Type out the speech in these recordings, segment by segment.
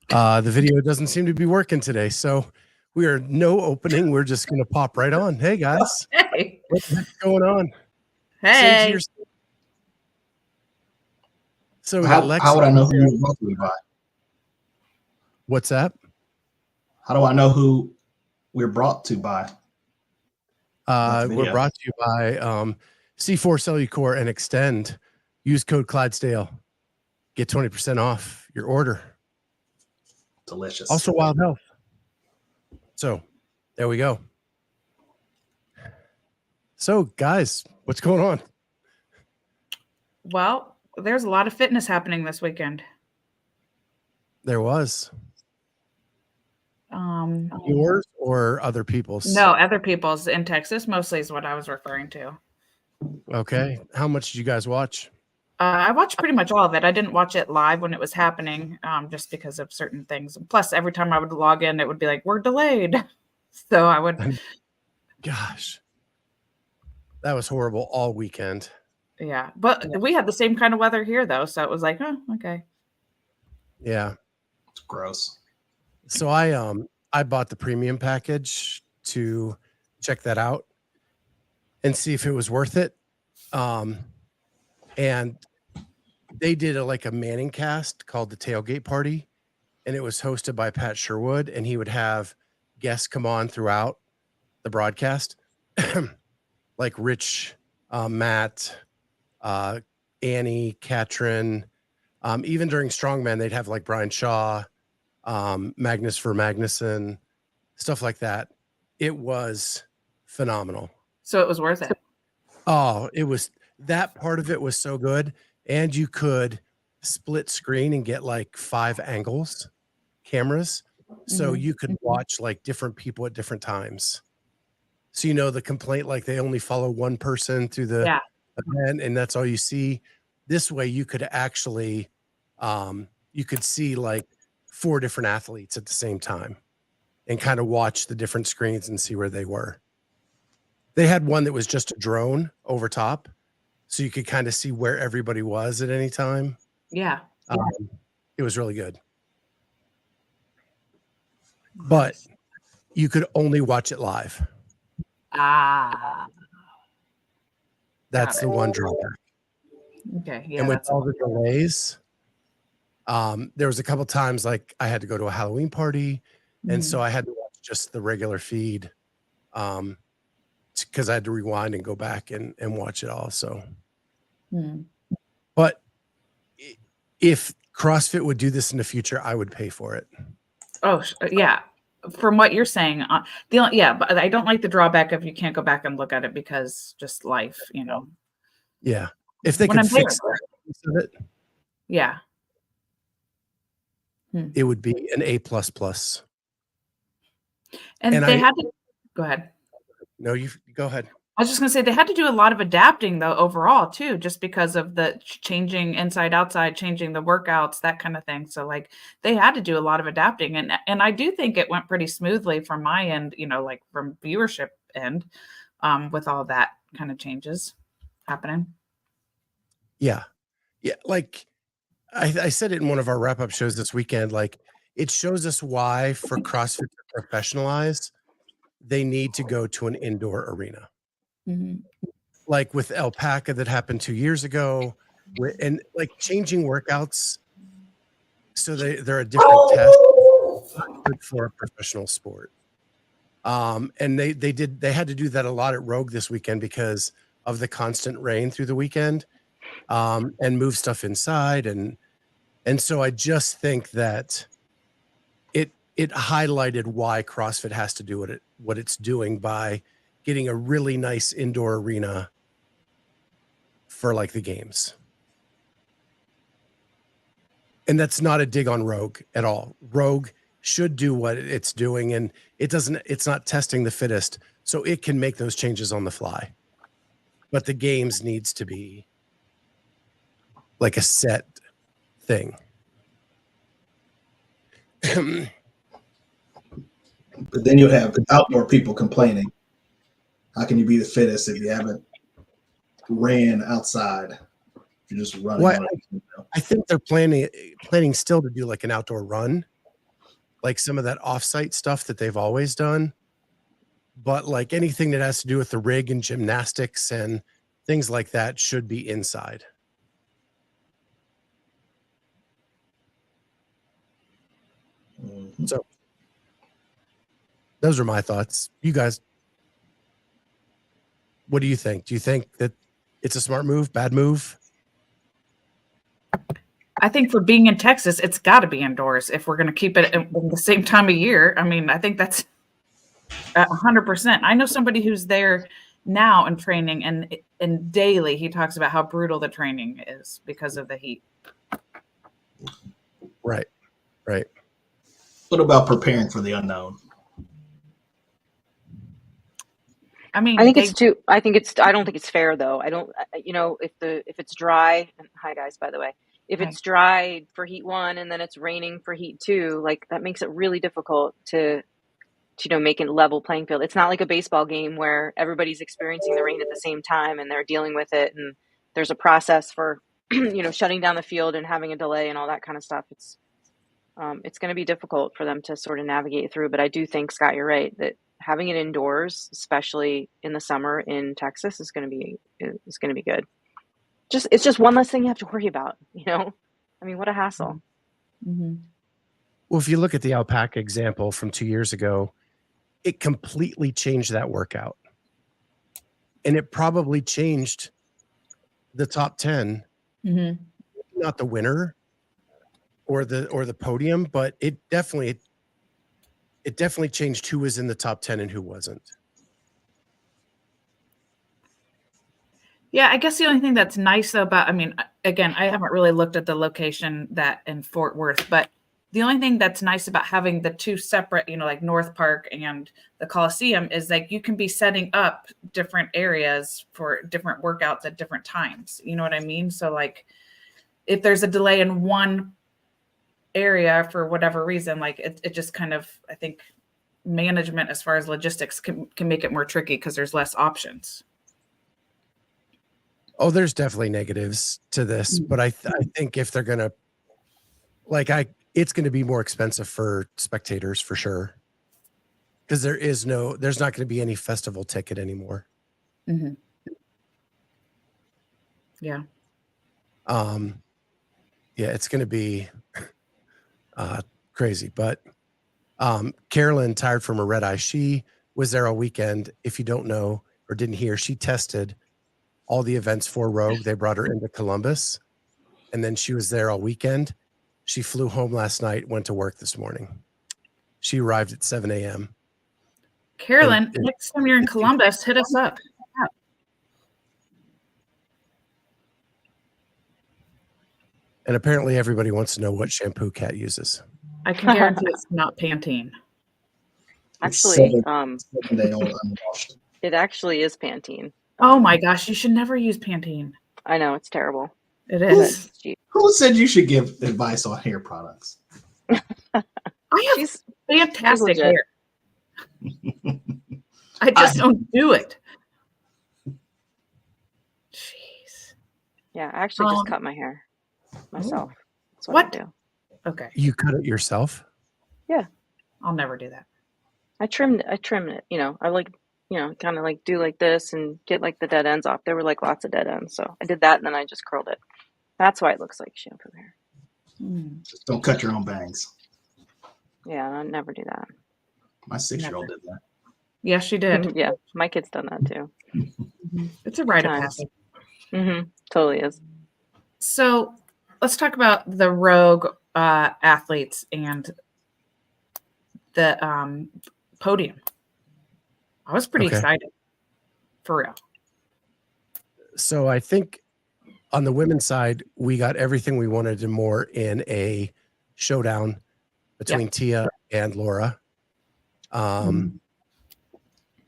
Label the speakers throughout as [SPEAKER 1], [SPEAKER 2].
[SPEAKER 1] The video doesn't seem to be working today, so we are no opening. We're just going to pop right on. Hey, guys.
[SPEAKER 2] Hey.
[SPEAKER 1] What the heck's going on?
[SPEAKER 2] Hey.
[SPEAKER 1] So we got Lex.
[SPEAKER 3] How would I know who you're brought to me by?
[SPEAKER 1] What's that?
[SPEAKER 3] How do I know who we're brought to by?
[SPEAKER 1] We're brought to you by C4 Cellucor and Extend. Use code Clydesdale. Get 20% off your order.
[SPEAKER 3] Delicious.
[SPEAKER 1] Also Wild Health. So there we go. So guys, what's going on?
[SPEAKER 2] Well, there's a lot of fitness happening this weekend.
[SPEAKER 1] There was. Yours or other people's?
[SPEAKER 2] No, other people's in Texas mostly is what I was referring to.
[SPEAKER 1] Okay. How much did you guys watch?
[SPEAKER 2] I watched pretty much all of it. I didn't watch it live when it was happening, just because of certain things. Plus, every time I would log in, it would be like, we're delayed. So I would.
[SPEAKER 1] Gosh. That was horrible all weekend.
[SPEAKER 2] Yeah. But we had the same kind of weather here, though. So it was like, oh, okay.
[SPEAKER 1] Yeah.
[SPEAKER 3] It's gross.
[SPEAKER 1] So I bought the premium package to check that out and see if it was worth it. And they did a Manning cast called the Tailgate Party, and it was hosted by Pat Sherwood, and he would have guests come on throughout the broadcast, like Rich, Matt, Annie, Katrin. Even during Strongman, they'd have like Brian Shaw, Magnus for Magnuson, stuff like that. It was phenomenal.
[SPEAKER 2] So it was worth it.
[SPEAKER 1] Oh, it was. That part of it was so good. And you could split screen and get like 5 angles cameras. So you could watch like different people at different times. So, the complaint, like they only follow one person through the event and that's all you see. This way you could actually, you could see like 4 different athletes at the same time and kind of watch the different screens and see where they were. They had one that was just a drone over top. So you could kind of see where everybody was at any time.
[SPEAKER 2] Yeah.
[SPEAKER 1] It was really good. But you could only watch it live. That's the one drawback.
[SPEAKER 2] Okay. Yeah.
[SPEAKER 1] And with all the delays, there was a couple times like I had to go to a Halloween party. And so I had to watch just the regular feed. Because I had to rewind and go back and watch it all. So, but if CrossFit would do this in the future, I would pay for it.
[SPEAKER 2] Oh, yeah. From what you're saying, but I don't like the drawback of you can't go back and look at it because just life,
[SPEAKER 1] Yeah. If they could fix that piece of it.
[SPEAKER 2] Yeah.
[SPEAKER 1] It would be an A++.
[SPEAKER 2] And they had to go ahead.
[SPEAKER 1] No, you go ahead.
[SPEAKER 2] I was just going to say they had to do a lot of adapting though overall too, just because of the changing inside outside, changing the workouts, that kind of thing. So like they had to do a lot of adapting, and I do think it went pretty smoothly from my end, like from viewership end, with all that kind of changes happening.
[SPEAKER 1] Yeah. Yeah. Like I said it in one of our wrap-up shows this weekend, like it shows us why for CrossFit to professionalize, they need to go to an indoor arena. Like with Alpaca that happened 2 years ago, and like changing workouts so they're a different test for a professional sport. And they had to do that a lot at Rogue this weekend because of the constant rain through the weekend, and move stuff inside. And so I just think that it highlighted why CrossFit has to do what it's doing by getting a really nice indoor arena for like the games. And that's not a dig on Rogue at all. Rogue should do what it's doing, and it's not testing the fittest, so it can make those changes on the fly. But the games needs to be like a set thing.
[SPEAKER 3] But then you have outdoor people complaining. How can you be the fittest if you haven't ran outside? You're just running.
[SPEAKER 1] Well, I think they're planning still to do like an outdoor run like some of that offsite stuff that they've always done. But like anything that has to do with the rig and gymnastics and things like that should be inside. So those are my thoughts. You guys, what do you think? Do you think that it's a smart move, bad move?
[SPEAKER 2] I think for being in Texas, it's got to be indoors if we're going to keep it in the same time of year. I mean, I think that's 100%. I know somebody who's there now in training, and daily he talks about how brutal the training is because of the heat.
[SPEAKER 1] Right.
[SPEAKER 3] What about preparing for the unknown?
[SPEAKER 2] I mean,
[SPEAKER 4] I think it's too. I don't think it's fair though. I don't. If it's dry. And hi guys, by the way. If it's dry for heat 1 and then it's raining for heat 2, like that makes it really difficult to make it level playing field. It's not like a baseball game where everybody's experiencing the rain at the same time and they're dealing with it, and there's a process for shutting down the field and having a delay and all that kind of stuff. It's going to be difficult for them to sort of navigate through. But I do think, Scott, you're right that having it indoors, especially in the summer in Texas, is going to be good. It's just one less thing you have to worry about. I mean, what a hassle.
[SPEAKER 2] Mm-hmm.
[SPEAKER 1] Well, if you look at the alpaca example from 2 years ago, it completely changed that workout. And it probably changed the top 10, not the winner or the podium, but it definitely changed who was in the top 10 and who wasn't.
[SPEAKER 2] Yeah, I guess the only thing that's nice though about, I mean, again, I haven't really looked at the location that in Fort Worth, but the only thing that's nice about having the two separate, like North Park and the Coliseum is like you can be setting up different areas for different workouts at different times. You know what I mean? So like if there's a delay in one area for whatever reason, like it just kind of, I think management as far as logistics can make it more tricky because there's less options.
[SPEAKER 1] Oh, there's definitely negatives to this, but I think if they're going to it's going to be more expensive for spectators for sure. Because there's not going to be any festival ticket anymore.
[SPEAKER 2] Mm-hmm. Yeah.
[SPEAKER 1] Yeah, it's going to be crazy. But Carolyn, tired from a red eye, she was there all weekend. If you don't know or didn't hear, she tested all the events for Rogue. They brought her into Columbus, and then she was there all weekend. She flew home last night, went to work this morning. She arrived at 7 a.m.
[SPEAKER 2] Carolyn, next time you're in Columbus, hit us up.
[SPEAKER 1] And apparently everybody wants to know what shampoo Kat uses.
[SPEAKER 2] I can guarantee it's not Pantene.
[SPEAKER 4] Actually, it actually is Pantene.
[SPEAKER 2] Oh my gosh, you should never use Pantene.
[SPEAKER 4] I know, it's terrible.
[SPEAKER 2] It is.
[SPEAKER 3] Who said you should give advice on hair products?
[SPEAKER 2] I have fantastic hair. I just don't do it. Jeez.
[SPEAKER 4] Yeah, I actually just cut my hair myself. That's
[SPEAKER 2] what
[SPEAKER 4] I do.
[SPEAKER 2] Okay.
[SPEAKER 1] You cut it yourself?
[SPEAKER 4] Yeah.
[SPEAKER 2] I'll never do that.
[SPEAKER 4] I trimmed it. I like, kind of like do like this and get like the dead ends off. There were like lots of dead ends. So I did that and then I just curled it. That's why it looks like shampoo hair.
[SPEAKER 3] Just don't cut your own bangs.
[SPEAKER 4] Yeah, I never do that.
[SPEAKER 3] My 6-year-old did that.
[SPEAKER 2] Yes, she did.
[SPEAKER 4] Yeah, my kid's done that too.
[SPEAKER 2] It's a rite of passage.
[SPEAKER 4] Totally is.
[SPEAKER 2] So let's talk about the Rogue athletes and the podium. I was pretty excited, for real.
[SPEAKER 1] So I think on the women's side, we got everything we wanted and more in a showdown between Tia and Laura. And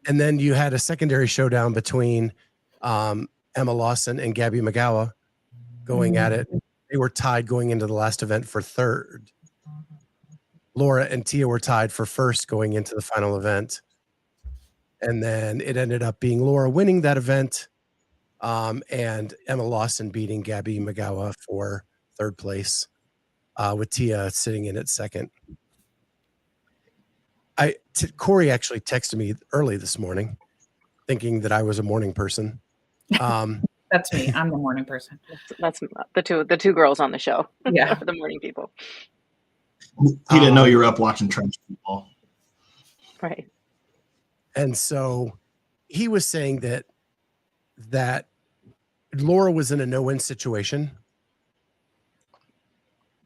[SPEAKER 1] then you had a secondary showdown between Emma Lawson and Gabby McGowan going at it. They were tied going into the last event for third. Laura and Tia were tied for first going into the final event. And then it ended up being Laura winning that event and Emma Lawson beating Gabby McGowan for third place with Tia sitting in at second. Corey actually texted me early this morning, thinking that I was a morning person.
[SPEAKER 2] That's me. I'm the morning person.
[SPEAKER 4] That's the two girls on the show.
[SPEAKER 2] Yeah.
[SPEAKER 4] The morning people.
[SPEAKER 3] He didn't know you were up watching trench football.
[SPEAKER 4] Right.
[SPEAKER 1] And so he was saying that Laura was in a no-win situation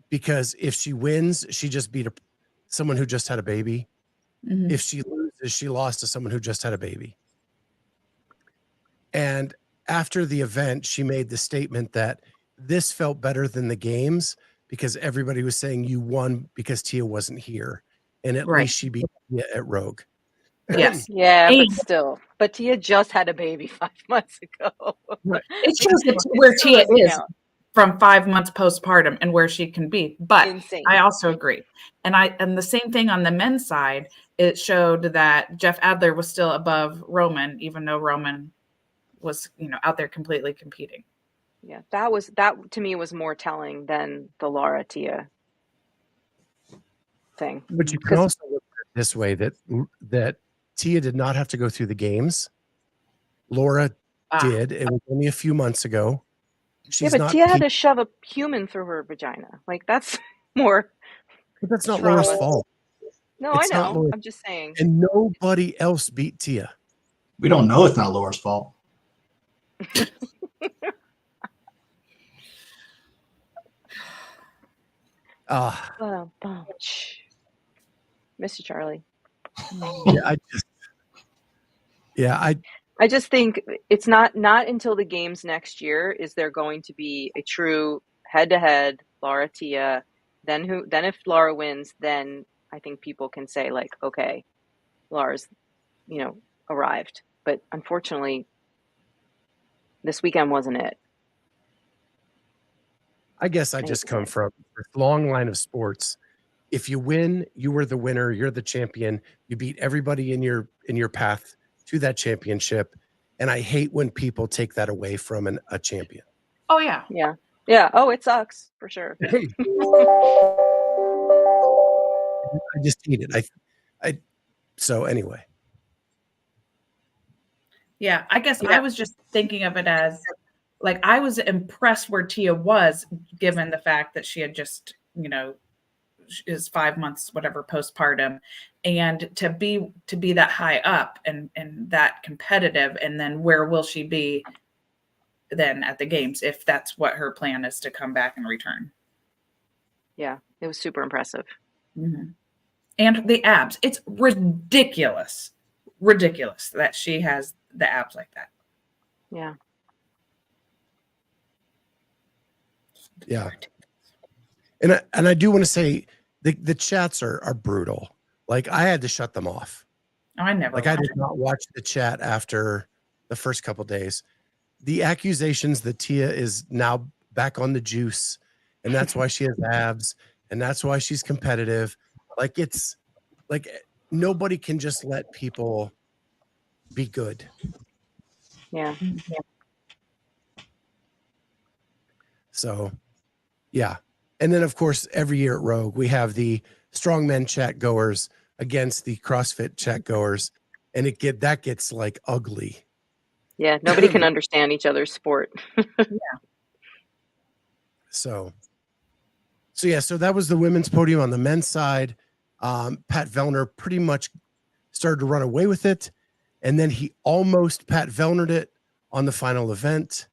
[SPEAKER 1] because if she wins, she just beat someone who just had a baby.
[SPEAKER 2] Mhm.
[SPEAKER 1] If she loses, she lost to someone who just had a baby. And after the event, she made the statement that this felt better than the games because everybody was saying you won because Tia wasn't here. And at
[SPEAKER 2] Right.
[SPEAKER 1] least she beat Tia at Rogue.
[SPEAKER 2] Yes.
[SPEAKER 4] Yeah,
[SPEAKER 2] And-
[SPEAKER 4] but still. But Tia just had a baby 5 months ago.
[SPEAKER 2] It shows where
[SPEAKER 4] still
[SPEAKER 2] Tia
[SPEAKER 4] doesn't
[SPEAKER 2] is
[SPEAKER 4] count.
[SPEAKER 2] from 5 months postpartum and where she can be. But
[SPEAKER 4] Insane.
[SPEAKER 2] I also agree. And the same thing on the men's side, it showed that Jeff Adler was still above Roman, even though Roman was, out there completely competing.
[SPEAKER 4] Yeah, that to me was more telling than the Laura Tia thing.
[SPEAKER 1] But you can also look at it this way that Tia did not have to go through the games. Laura did. It was only a few months ago.
[SPEAKER 4] But Tia had to shove a human through her vagina. Like that's more.
[SPEAKER 1] But that's not Laura's fault.
[SPEAKER 4] No,
[SPEAKER 1] It's
[SPEAKER 4] I
[SPEAKER 1] not
[SPEAKER 4] know.
[SPEAKER 1] Laura.
[SPEAKER 4] I'm just saying.
[SPEAKER 1] And nobody else beat Tia.
[SPEAKER 3] We don't know it's not Laura's fault.
[SPEAKER 4] Mr. Charlie.
[SPEAKER 1] I
[SPEAKER 4] just think it's not until the games next year is there going to be a true head-to-head Laura Tia. Then if Laura wins, then I think people can say like, okay, Laura's, arrived. But unfortunately, this weekend wasn't it.
[SPEAKER 1] I guess I just come from this long line of sports. If you win, you were the winner. You're the champion. You beat everybody in your path to that championship. And I hate when people take that away from a champion.
[SPEAKER 2] Oh, yeah.
[SPEAKER 4] Yeah. Yeah. Oh, it sucks for sure.
[SPEAKER 1] I just hate it. So anyway.
[SPEAKER 2] Yeah, I guess I was just thinking of it as like I was impressed where Tia was, given the fact that she had just, is 5 months, whatever, postpartum, and to be that high up and that competitive, and then where will she be then at the games if that's what her plan is to come back and return?
[SPEAKER 4] Yeah, it was super impressive.
[SPEAKER 2] Mm-hmm. And the abs, it's ridiculous that she has the abs like that.
[SPEAKER 4] Yeah.
[SPEAKER 1] Yeah. And I do want to say the chats are brutal. Like I had to shut them off.
[SPEAKER 2] I did
[SPEAKER 1] not watch the chat after the first couple of days. The accusations that Tia is now back on the juice and that's why she has abs and that's why she's competitive. Like it's like nobody can just let people be good.
[SPEAKER 4] Yeah.
[SPEAKER 1] So, yeah. And then, of course, every year at Rogue, we have the strongmen chat goers against the CrossFit chat goers. And that gets like ugly.
[SPEAKER 4] Yeah. Nobody can understand each other's sport.
[SPEAKER 2] Yeah.
[SPEAKER 1] So that was the women's podium. On the men's side, Pat Vellner pretty much started to run away with it. And then he almost Pat Vellnered it on the final event.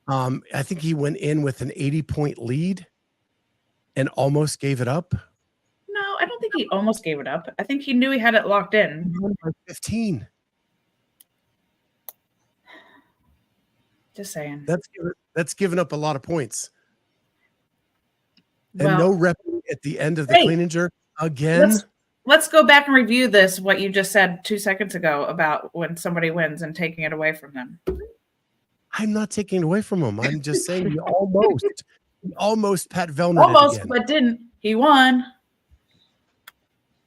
[SPEAKER 1] I think he went in with an 80-point lead and almost gave it up.
[SPEAKER 2] No, I don't think he almost gave it up. I think he knew he had it locked in.
[SPEAKER 1] 15.
[SPEAKER 2] Just saying.
[SPEAKER 1] That's given up a lot of points.
[SPEAKER 2] Well,
[SPEAKER 1] and no rep at the end of the clean and jerk again.
[SPEAKER 2] Let's go back and review this, what you just said 2 seconds ago about when somebody wins and taking it away from them.
[SPEAKER 1] I'm not taking it away from him. I'm just saying he almost Pat Vellner.
[SPEAKER 2] Almost, but didn't. He won.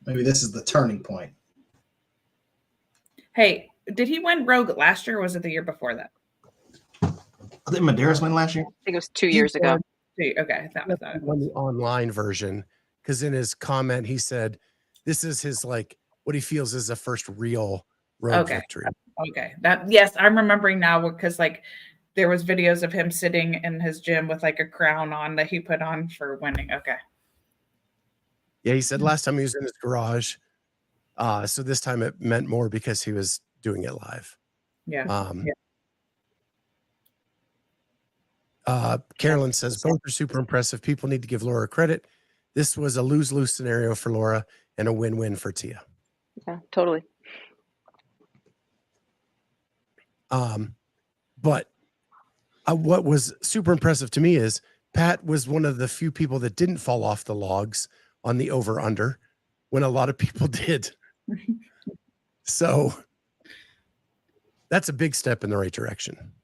[SPEAKER 3] Maybe this is the turning point.
[SPEAKER 2] Hey, did he win Rogue last year or was it the year before that?
[SPEAKER 3] I think Medeiros won last year.
[SPEAKER 4] I think it was 2 years ago.
[SPEAKER 2] Okay, that was
[SPEAKER 1] on the online version, because in his comment he said this is his like what he feels is the first real road
[SPEAKER 2] Okay.
[SPEAKER 1] victory.
[SPEAKER 2] Okay. Yes, I'm remembering now because like there was videos of him sitting in his gym with like a crown on that he put on for winning. Okay.
[SPEAKER 1] Yeah, he said last time he was in his garage. So this time it meant more because he was doing it live.
[SPEAKER 2] Yeah.
[SPEAKER 1] Carolyn says both are super impressive. People need to give Laura credit. This was a lose-lose scenario for Laura and a win-win for Tia.
[SPEAKER 4] Yeah, totally.
[SPEAKER 1] But what was super impressive to me is Pat was one of the few people that didn't fall off the logs on the over-under when a lot of people did. So that's a big step in the right direction.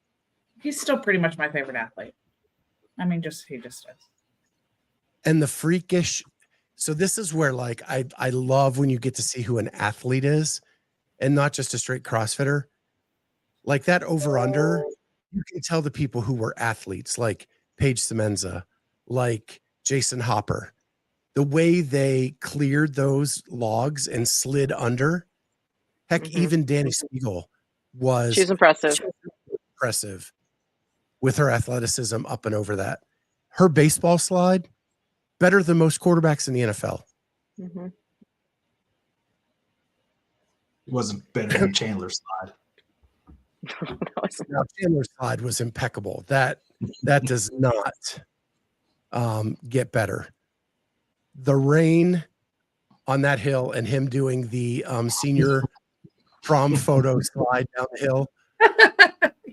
[SPEAKER 2] He's still pretty much my favorite athlete. I mean, he just is.
[SPEAKER 1] And the freakish. So this is where like I love when you get to see who an athlete is and not just a straight CrossFitter. Like that over under, you can tell the people who were athletes, like Paige Semenza, like Jason Hopper, the way they cleared those logs and slid under. Heck, even Danny Spiegel was
[SPEAKER 4] She's impressive.
[SPEAKER 1] With her athleticism up and over that. Her baseball slide, better than most quarterbacks in the NFL.
[SPEAKER 3] It wasn't better than Chandler's slide.
[SPEAKER 1] Now, Chandler's slide was impeccable. That does not get better. The rain on that hill and him doing the senior prom photo slide down the hill.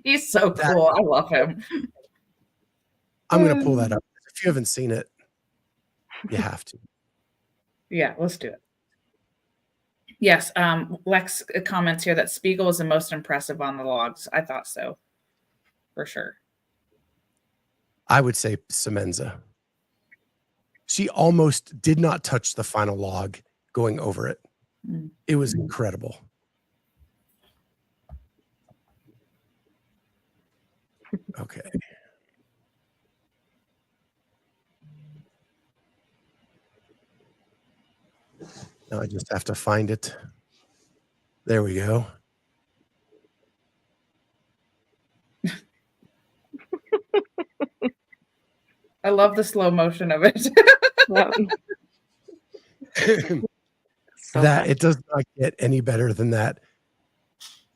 [SPEAKER 2] He's so cool. I love him.
[SPEAKER 1] I'm going to pull that up. If you haven't seen it, you have to.
[SPEAKER 2] Yeah, let's do it. Yes, Lex comments here that Spiegel is the most impressive on the logs. I thought so, for sure.
[SPEAKER 1] I would say Semenza. She almost did not touch the final log going over it. It was incredible. Okay. Now I just have to find it. There we go.
[SPEAKER 2] I love the slow motion of it.
[SPEAKER 1] It does not get any better than that.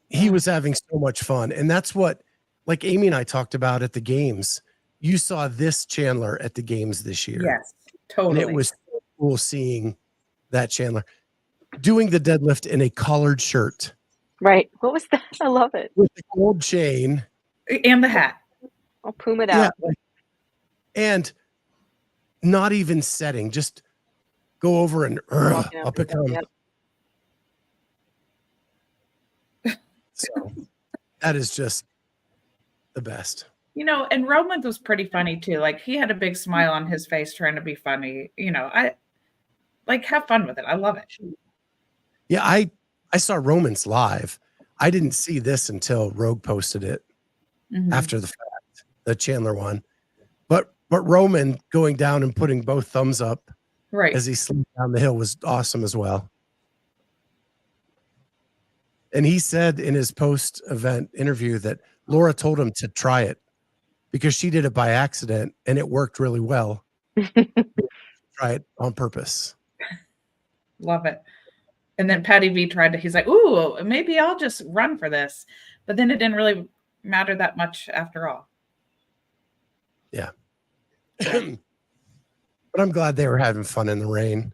[SPEAKER 1] He was having so much fun. And that's what, like Amy and I talked about at the games. You saw this Chandler at the games this year.
[SPEAKER 2] Yes, totally.
[SPEAKER 1] And it was so cool seeing that Chandler doing the deadlift in a collared shirt.
[SPEAKER 4] Right. What was that? I love it.
[SPEAKER 1] With the gold chain.
[SPEAKER 2] And the hat.
[SPEAKER 4] I'll poom it out.
[SPEAKER 1] Yeah, and not even setting, just go over and up it comes. Yep. So that is just the best.
[SPEAKER 2] You know, and Roman was pretty funny too. Like he had a big smile on his face trying to be funny. You know, I like have fun with it. I love it.
[SPEAKER 1] Yeah, I saw Roman's live. I didn't see this until Rogue posted it after the fact, the Chandler one. But Roman going down and putting both thumbs up as he slid down the hill was awesome as well. And he said in his post-event interview that Laura told him to try it because she did it by accident and it worked really well. Try it on purpose.
[SPEAKER 2] Love it. And then Patty V he's like, ooh, maybe I'll just run for this. But then it didn't really matter that much after all.
[SPEAKER 1] Yeah. But I'm glad they were having fun in the rain.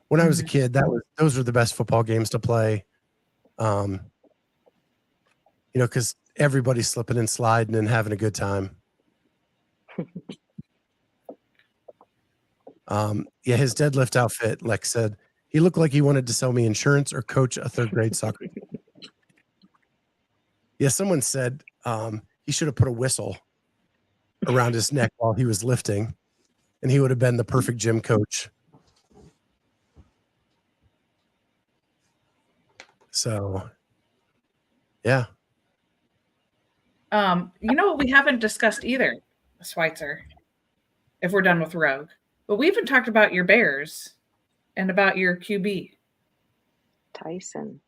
[SPEAKER 1] When I was a kid, those were the best football games to play. You know, because everybody's slipping and sliding and having a good time. Yeah, his deadlift outfit, Lex said, he looked like he wanted to sell me insurance or coach a third grade soccer team. Yeah, someone said he should have put a whistle around his neck while he was lifting, and he would have been the perfect gym coach. So, yeah.
[SPEAKER 2] You know what we haven't discussed either, Schweitzer, if we're done with Rogue, but we haven't talked about your Bears and about your QB.
[SPEAKER 4] Tyson.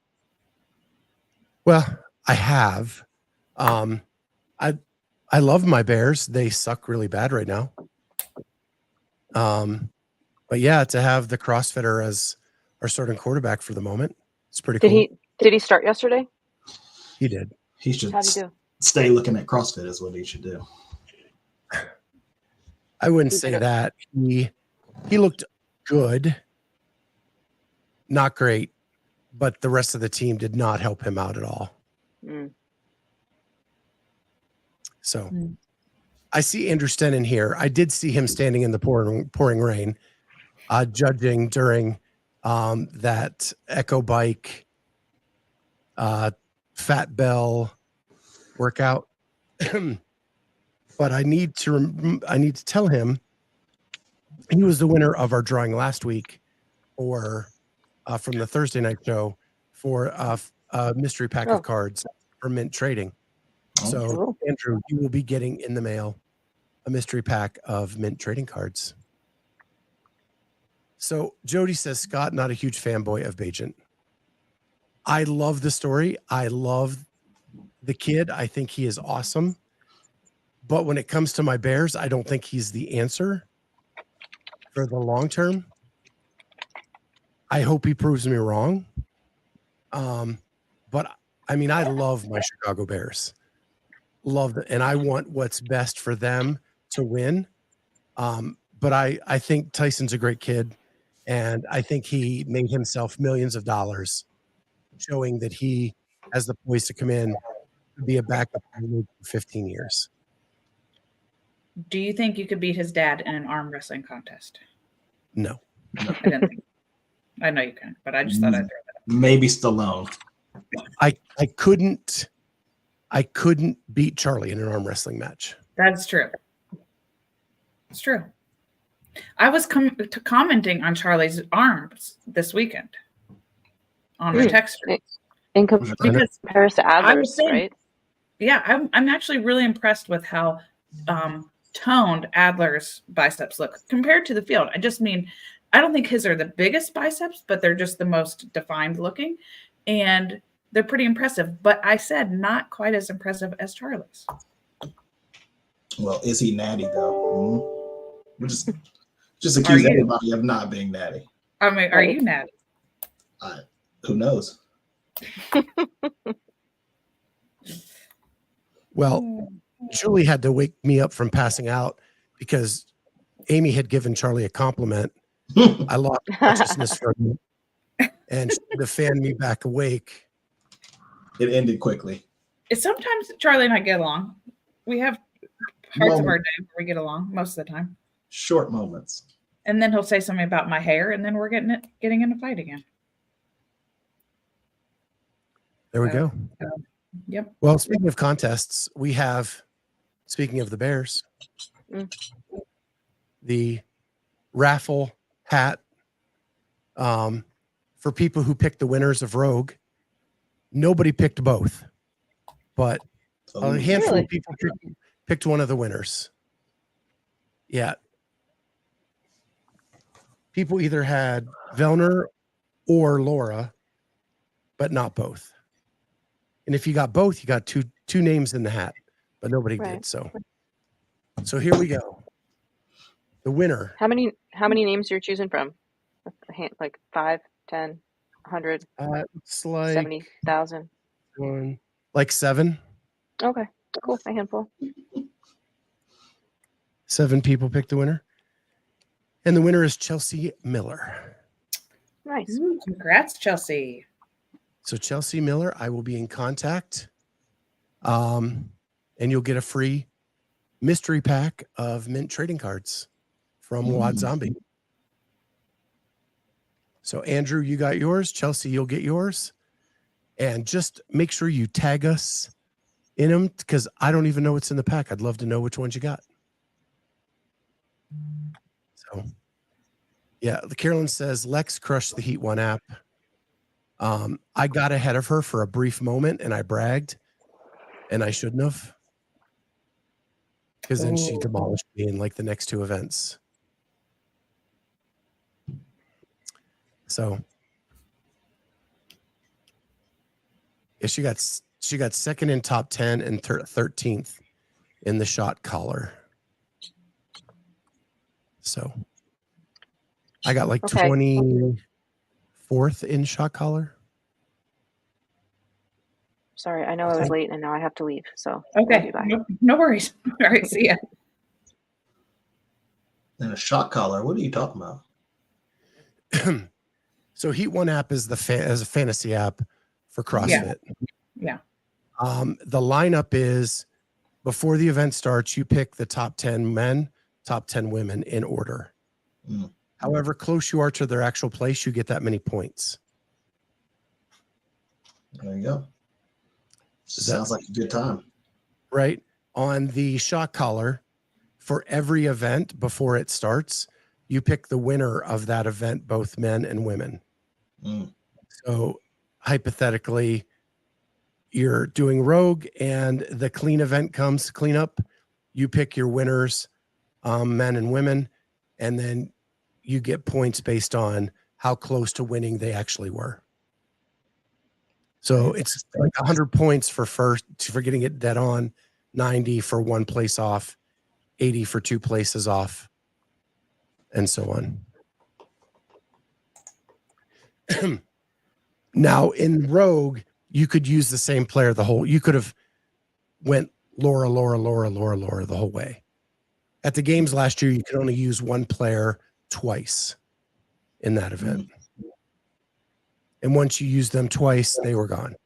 [SPEAKER 1] Well, I have. I love my Bears. They suck really bad right now. But yeah, to have the CrossFitter as our starting quarterback for the moment, it's pretty cool.
[SPEAKER 4] Did he start yesterday?
[SPEAKER 1] He did.
[SPEAKER 3] He should
[SPEAKER 4] How'd he do?
[SPEAKER 3] stay looking at CrossFit is what he should do.
[SPEAKER 1] I wouldn't
[SPEAKER 4] He
[SPEAKER 1] say
[SPEAKER 4] did it.
[SPEAKER 1] that. He looked good, not great, but the rest of the team did not help him out at all.
[SPEAKER 4] Mm.
[SPEAKER 1] So I see Andrew Stennon here. I did see him standing in the pouring rain, judging during that Echo Bike Fat Bell workout. But I need to tell him he was the winner of our drawing last week or from the Thursday night show for a mystery pack of cards for Mint Trading. So,
[SPEAKER 4] cool.
[SPEAKER 1] Andrew, you will be getting in the mail a mystery pack of Mint Trading cards. So, Jody says, Scott, not a huge fanboy of Bajent. I love the story. I love the kid. I think he is awesome. But when it comes to my Bears, I don't think he's the answer for the long term. I hope he proves me wrong. But I mean, I love my Chicago Bears. Love it, and I want what's best for them to win. But I think Tyson's a great kid, and I think he made himself millions of dollars, showing that he has the poise to come in and be a backup for 15 years.
[SPEAKER 2] Do you think you could beat his dad in an arm wrestling contest?
[SPEAKER 1] No.
[SPEAKER 2] I didn't think. I know you can, but I just thought I'd throw that up.
[SPEAKER 3] Maybe Stallone.
[SPEAKER 1] I couldn't beat Charlie in an arm wrestling match.
[SPEAKER 2] That's true. It's true. I was commenting on Charlie's arms this weekend on the text group.
[SPEAKER 4] In comparison to Adler's, right?
[SPEAKER 2] Yeah, I'm actually really impressed with how toned Adler's biceps look compared to the field. I just mean, I don't think his are the biggest biceps, but they're just the most defined looking. And they're pretty impressive. But I said not quite as impressive as Charlie's.
[SPEAKER 3] Well, is he natty, though? We're just accuse everybody of not being natty.
[SPEAKER 2] I mean, are you natty?
[SPEAKER 3] Who knows?
[SPEAKER 1] Well, Julie had to wake me up from passing out because Amy had given Charlie a compliment. I lost consciousness for a minute, and she had to fan me back awake.
[SPEAKER 3] It ended quickly.
[SPEAKER 2] Sometimes Charlie and I get along. We have parts of our day where we get along most of the time.
[SPEAKER 3] Short moments.
[SPEAKER 2] And then he'll say something about my hair, and then we're getting in a fight again.
[SPEAKER 1] There we go.
[SPEAKER 2] Yep.
[SPEAKER 1] Well, speaking of contests, we have, speaking of the Bears, the raffle hat for people who picked the winners of Rogue. Nobody picked both, but a handful of people picked one of the winners. Yeah. People either had Vellner or Laura, but not both. And if you got both, you got two names in the hat, but nobody did. So here we go. The winner.
[SPEAKER 4] How many names you're choosing from? Like 5, 10, 100?
[SPEAKER 1] It's like
[SPEAKER 4] 70,000.
[SPEAKER 1] Like 7.
[SPEAKER 4] Okay, cool. A handful.
[SPEAKER 1] 7 people picked the winner. And the winner is Chelsea Miller.
[SPEAKER 4] Nice.
[SPEAKER 2] Ooh, congrats, Chelsea.
[SPEAKER 1] So Chelsea Miller, I will be in contact. And you'll get a free mystery pack of Mint trading cards from Wad Zombie. So Andrew, you got yours. Chelsea, you'll get yours. And just make sure you tag us in them because I don't even know what's in the pack. I'd love to know which ones you got. So, yeah, Carolyn says, Lex crushed the Heat One app. I got ahead of her for a brief moment and I bragged, and I shouldn't have. Because then she demolished me in like the next 2 events. So, she got second in top 10 and 13th in the shot collar. So I got like
[SPEAKER 4] Okay.
[SPEAKER 1] 24th in shot collar.
[SPEAKER 4] Sorry, I know I was late and now I have to leave. So
[SPEAKER 2] Okay, no worries. All right, see ya.
[SPEAKER 3] And a shot collar. What are you talking about?
[SPEAKER 1] So Heat One app is as a fantasy app for CrossFit.
[SPEAKER 2] Yeah.
[SPEAKER 1] The lineup is before the event starts, you pick the top 10 men, top 10 women in order. However close you are to their actual place, you get that many points.
[SPEAKER 3] There you go. Sounds like a good time.
[SPEAKER 1] Right. On the shot collar, for every event before it starts, you pick the winner of that event, both men and women. So hypothetically, you're doing Rogue and the clean event comes, cleanup, you pick your winners, men and women, and then you get points based on how close to winning they actually were. So it's like 100 points for getting it dead on, 90 for one place off, 80 for two places off, and so on. Now in Rogue, you could use the same player you could have went Laura the whole way. At the games last year, you could only use one player twice in that event. And once you used them twice, they were gone.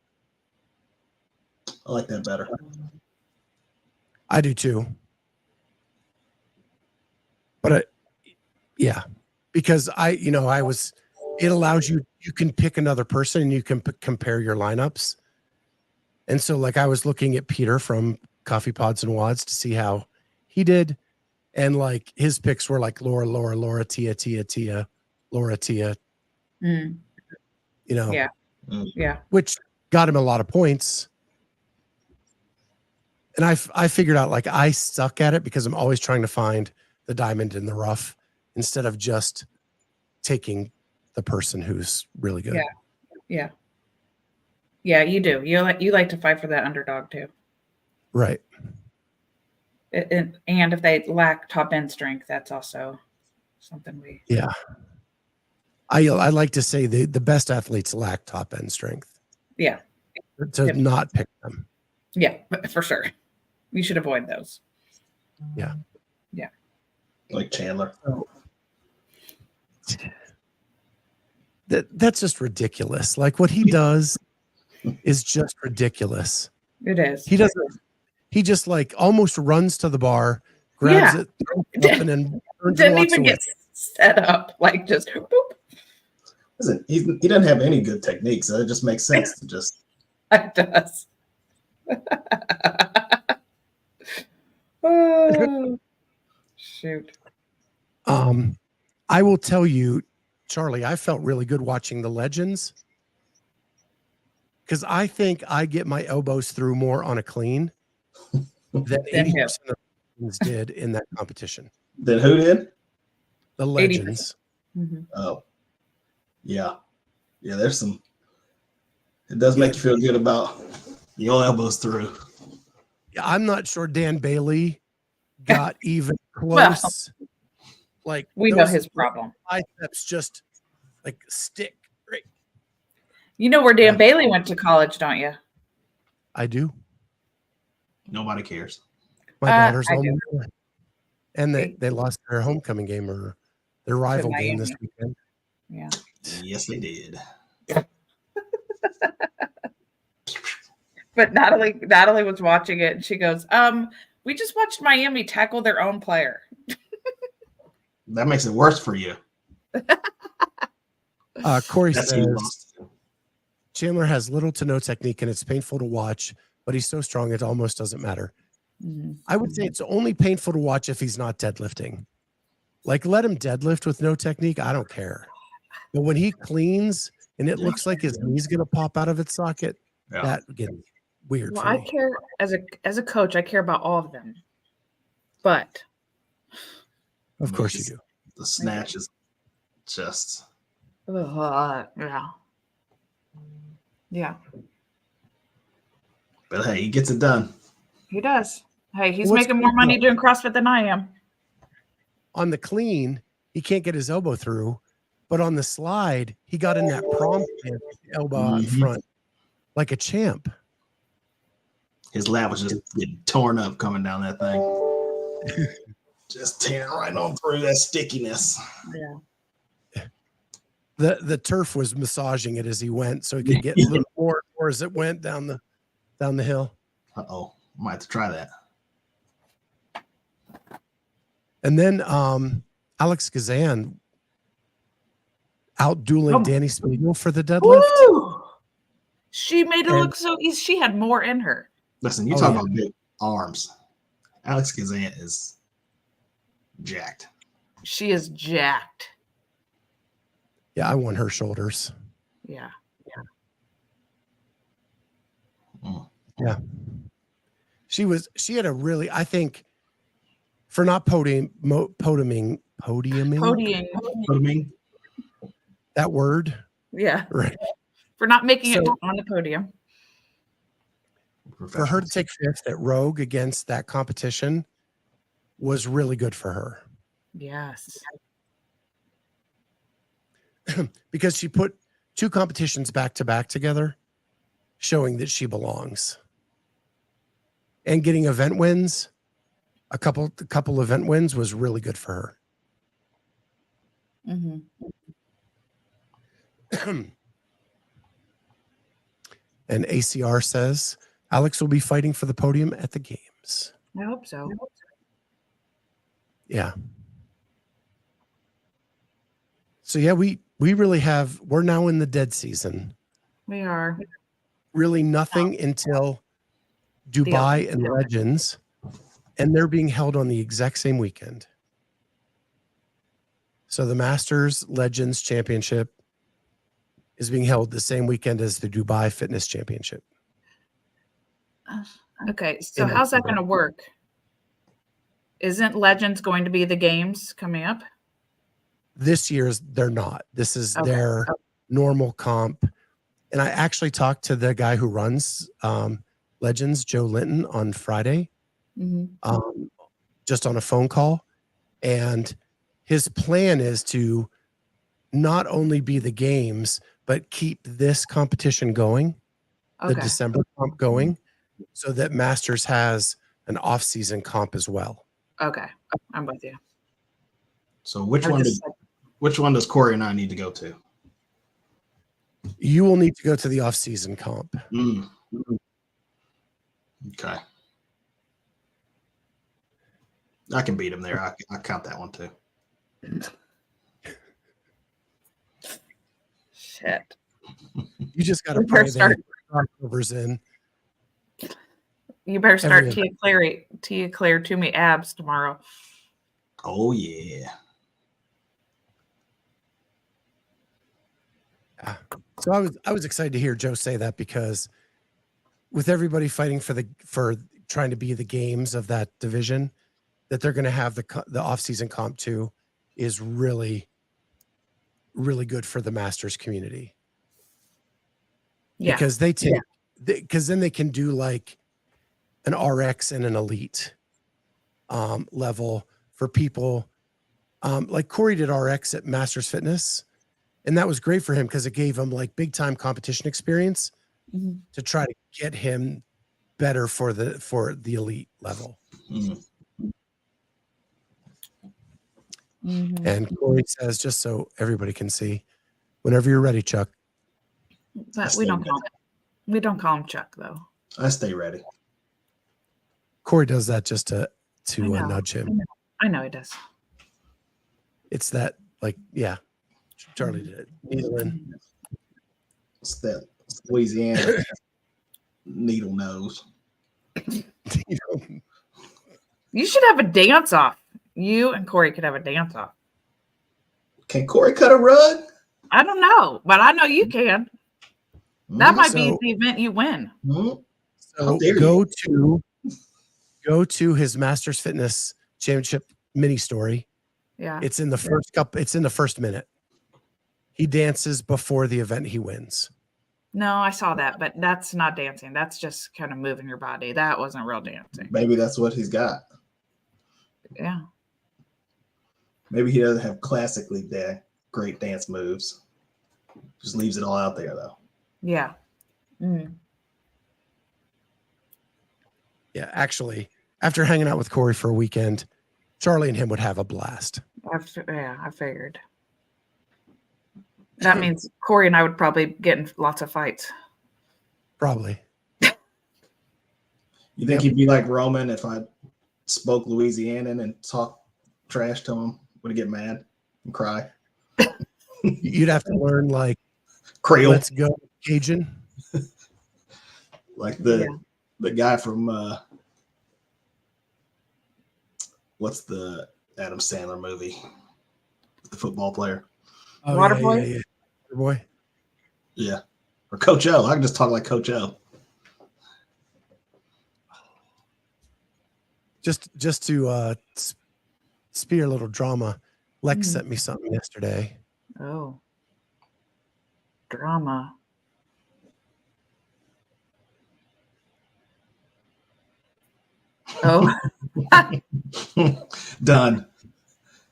[SPEAKER 3] I like that better.
[SPEAKER 1] I do too. But yeah, because it allows you can pick another person and you can compare your lineups. And so like I was looking at Peter from Coffee Pods and Wads to see how he did. And like his picks were like Laura, Tia, Laura, Tia.
[SPEAKER 2] Yeah.
[SPEAKER 1] Which got him a lot of points. And I figured out like I suck at it because I'm always trying to find the diamond in the rough instead of just taking the person who's really good.
[SPEAKER 2] Yeah, you do. You like to fight for that underdog too.
[SPEAKER 1] Right.
[SPEAKER 2] And if they lack top end strength, that's also something
[SPEAKER 1] Yeah. I like to say the best athletes lack top end strength.
[SPEAKER 2] Yeah.
[SPEAKER 1] To not pick them.
[SPEAKER 2] Yeah, for sure. You should avoid those.
[SPEAKER 1] Yeah.
[SPEAKER 2] Yeah.
[SPEAKER 3] Like Chandler.
[SPEAKER 1] That's just ridiculous. Like what he does is just ridiculous.
[SPEAKER 2] It is.
[SPEAKER 1] He just like almost runs to the bar, grabs it, and then
[SPEAKER 2] didn't even get set up. Like just boop.
[SPEAKER 3] Listen, he doesn't have any good techniques. So it just makes sense to just.
[SPEAKER 2] It does. Oh, shoot.
[SPEAKER 1] I will tell you, Charlie, I felt really good watching the Legends because I think I get my elbows through more on a clean than 80% of the Legends did in that competition.
[SPEAKER 3] Then who did?
[SPEAKER 1] The Legends.
[SPEAKER 3] Oh, yeah. Yeah, there's some. It does make you feel good about your elbows through.
[SPEAKER 1] I'm not sure Dan Bailey got even close.
[SPEAKER 2] Well,
[SPEAKER 1] like
[SPEAKER 2] we know his problem.
[SPEAKER 1] Biceps just like stick. Right.
[SPEAKER 2] You know where Dan Bailey went to college, don't you?
[SPEAKER 1] I do.
[SPEAKER 3] Nobody cares.
[SPEAKER 1] My daughter's home. And they lost their homecoming game or their rival game this weekend.
[SPEAKER 2] Yeah.
[SPEAKER 3] Yes, they did.
[SPEAKER 2] But Natalie was watching it and she goes, we just watched Miami tackle their own player.
[SPEAKER 3] That makes it worse for you.
[SPEAKER 1] Corey says Chandler has little to no technique and it's painful to watch, but he's so strong it almost doesn't matter. I would say it's only painful to watch if he's not deadlifting. Like let him deadlift with no technique. I don't care. But when he cleans and it looks like his knee's going to pop out of its socket, that gets weird.
[SPEAKER 2] Well, I care as a coach, I care about all of them. But
[SPEAKER 1] of course you do.
[SPEAKER 3] The snatch is just
[SPEAKER 2] yeah.
[SPEAKER 3] But hey, he gets it done.
[SPEAKER 2] He does. Hey, he's
[SPEAKER 1] What's
[SPEAKER 2] making more
[SPEAKER 1] cool
[SPEAKER 2] money
[SPEAKER 1] though,
[SPEAKER 2] doing CrossFit than I am.
[SPEAKER 1] on the clean, he can't get his elbow through, but on the slide, he got in that prom stance, elbow out in front, like a champ.
[SPEAKER 3] His lat was just getting torn up coming down that thing. Just tearing right on through that stickiness.
[SPEAKER 2] Yeah.
[SPEAKER 1] The turf was massaging it as he went, so he could get a little more as it went down the hill.
[SPEAKER 3] Uh-oh. Might have to try that.
[SPEAKER 1] And then Alex Kazan out dueling Danny Spiegel for the deadlift.
[SPEAKER 2] Woo! She made it look so easy. She had more in her.
[SPEAKER 3] Listen, you talking about big arms. Alex Kazan is jacked.
[SPEAKER 2] She is jacked.
[SPEAKER 1] Yeah, I won her shoulders.
[SPEAKER 2] Yeah.
[SPEAKER 1] Yeah. She had a really, I think, for not podiuming that word.
[SPEAKER 2] Yeah.
[SPEAKER 1] Right.
[SPEAKER 2] For not making it on the podium.
[SPEAKER 1] For her to take fifth at Rogue against that competition was really good for her.
[SPEAKER 2] Yes.
[SPEAKER 1] Because she put two competitions back to back together, showing that she belongs. And getting event wins, a couple event wins was really good for her.
[SPEAKER 2] Mm-hmm.
[SPEAKER 1] And ACR says Alex will be fighting for the podium at the games.
[SPEAKER 2] I hope so.
[SPEAKER 1] Yeah. So yeah, we really we're now in the dead season.
[SPEAKER 2] We are.
[SPEAKER 1] Really nothing until Dubai and Legends, and they're being held on the exact same weekend. So the Masters Legends Championship is being held the same weekend as the Dubai Fitness Championship.
[SPEAKER 2] Okay, so how's that going to work? Isn't Legends going to be the games coming up?
[SPEAKER 1] This year's they're not. This is their normal comp. And I actually talked to the guy who runs Legends, Joe Linton, on Friday, just on a phone call. And his plan is to not only be the games, but keep this competition going, the December comp going, so that Masters has an off-season comp as well.
[SPEAKER 2] Okay, I'm with you.
[SPEAKER 3] So which one does Corey and I need to go to?
[SPEAKER 1] You will need to go to the off-season comp.
[SPEAKER 3] Okay. I can beat him there. I count that one too.
[SPEAKER 2] Shit.
[SPEAKER 1] You just got to pray that crossovers in.
[SPEAKER 2] You better start Tia-Clair Toomey abs tomorrow.
[SPEAKER 3] Oh yeah.
[SPEAKER 1] So I was excited to hear Joe say that, because with everybody fighting for trying to be the games of that division, that they're going to have the off-season comp too is really, really good for the Masters community. Yeah. Because because then they can do like an RX and an elite level for people. Like Corey did RX at Masters Fitness, and that was great for him because it gave him like big time competition experience to try to get him better for the elite level. And Corey says, just so everybody can see, whenever you're ready, Chuck.
[SPEAKER 2] But we don't call him Chuck though.
[SPEAKER 3] I stay ready.
[SPEAKER 1] Corey does that just to nudge him.
[SPEAKER 2] I know he does.
[SPEAKER 1] It's that, like, yeah. Charlie did it. Needle in.
[SPEAKER 3] It's that Louisiana needle nose.
[SPEAKER 2] You should have a dance off. You and Corey could have a dance off.
[SPEAKER 3] Can Corey cut a rug?
[SPEAKER 2] I don't know, but I know you can. That might be the event you win.
[SPEAKER 1] So go to his Masters Fitness Championship mini story.
[SPEAKER 2] Yeah.
[SPEAKER 1] It's in the first minute. He dances before the event he wins.
[SPEAKER 2] No, I saw that, but that's not dancing. That's just kind of moving your body. That wasn't real dancing.
[SPEAKER 3] Maybe that's what he's got.
[SPEAKER 2] Yeah.
[SPEAKER 3] Maybe he doesn't have classically great dance moves. Just leaves it all out there, though.
[SPEAKER 2] Yeah. Mm.
[SPEAKER 1] Yeah, actually, after hanging out with Corey for a weekend, Charlie and him would have a blast.
[SPEAKER 2] I figured. That means Corey and I would probably get in lots of fights.
[SPEAKER 1] Probably.
[SPEAKER 3] You think he'd be like Roman if I spoke Louisianan and talk trash to him? Would he get mad and cry?
[SPEAKER 1] You'd have to learn like
[SPEAKER 3] Creole.
[SPEAKER 1] Let's go Cajun.
[SPEAKER 3] Like the guy from what's the Adam Sandler movie? The football player.
[SPEAKER 1] Oh,
[SPEAKER 2] Waterboy?
[SPEAKER 1] Yeah. Waterboy.
[SPEAKER 3] Yeah. Or Coach O. I can just talk like Coach O.
[SPEAKER 1] Just to spear a little drama, Lex sent me something yesterday.
[SPEAKER 2] Oh. Drama. Oh.
[SPEAKER 3] Done.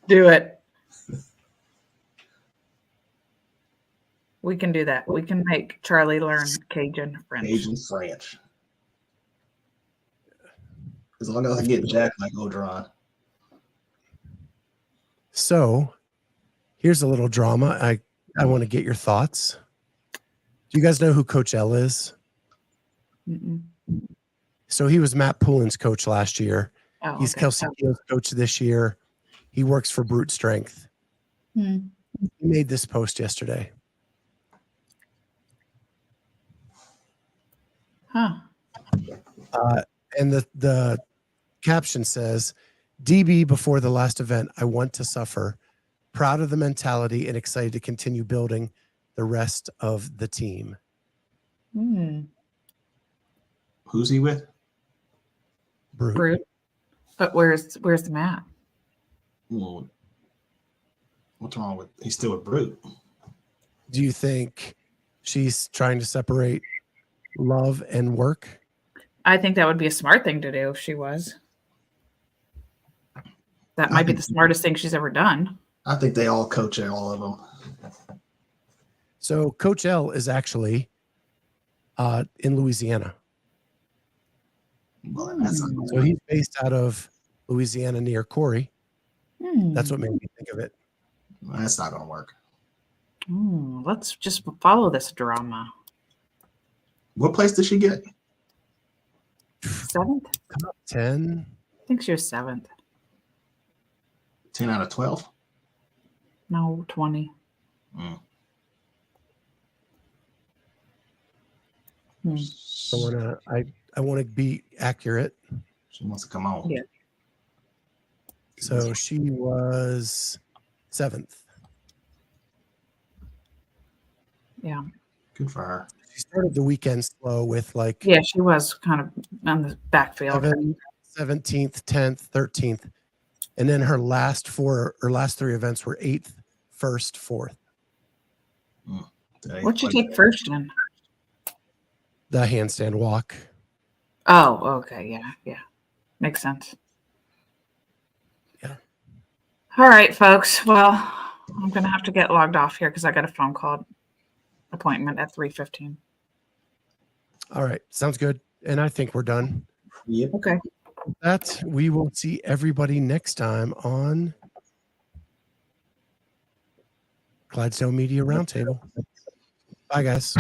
[SPEAKER 2] Do it. We can do that. We can make Charlie learn Cajun French.
[SPEAKER 3] Cajun French. As long as I get jacked like Odron.
[SPEAKER 1] So here's a little drama. I want to get your thoughts. Do you guys know who Coach L is?
[SPEAKER 2] Mm-mm.
[SPEAKER 1] So he was Matt Poulin's coach last year.
[SPEAKER 2] Oh,
[SPEAKER 1] He's
[SPEAKER 2] okay.
[SPEAKER 1] Kelsey Keel's coach this year. He works for Brute Strength.
[SPEAKER 2] Hmm.
[SPEAKER 1] He made this post yesterday.
[SPEAKER 2] Huh.
[SPEAKER 1] And the caption says, DB before the last event, I want to suffer. Proud of the mentality and excited to continue building the rest of the team.
[SPEAKER 2] Hmm.
[SPEAKER 3] Who's he with?
[SPEAKER 2] Brute. But where's the mat?
[SPEAKER 3] Well, what's wrong with? He's still a Brute.
[SPEAKER 1] Do you think she's trying to separate love and work?
[SPEAKER 2] I think that would be a smart thing to do if she was. That might be the smartest thing she's ever done.
[SPEAKER 3] I think they all coach all of them.
[SPEAKER 1] So Coach L is actually in Louisiana.
[SPEAKER 3] Well, that's not
[SPEAKER 1] So he's based out of Louisiana near Corey. That's what made me think of it.
[SPEAKER 3] That's not going to work.
[SPEAKER 2] Let's just follow this drama.
[SPEAKER 3] What place did she get?
[SPEAKER 2] 7th?
[SPEAKER 1] Top 10.
[SPEAKER 2] I think she was 7th.
[SPEAKER 3] 10 out of 12?
[SPEAKER 2] No, 20.
[SPEAKER 1] So I want to be accurate.
[SPEAKER 3] She wants to come on.
[SPEAKER 2] Yeah.
[SPEAKER 1] So she was 7th.
[SPEAKER 2] Yeah.
[SPEAKER 3] Good for her.
[SPEAKER 1] She started the weekend slow with like
[SPEAKER 2] Yeah, she was kind of on the backfield.
[SPEAKER 1] 17th, 10th, 13th. And then her last 3 events were 8th, 1st, 4th.
[SPEAKER 2] What'd you take first in?
[SPEAKER 1] The handstand walk.
[SPEAKER 2] Oh, okay. Yeah. Makes sense.
[SPEAKER 1] Yeah.
[SPEAKER 2] All right, folks. Well, I'm going to have to get logged off here because I got a phone call appointment at 3:15.
[SPEAKER 1] All right. Sounds good. And I think we're done.
[SPEAKER 3] Yep.
[SPEAKER 2] Okay.
[SPEAKER 1] That we will see everybody next time on Clydesdale Media Roundtable. Bye, guys.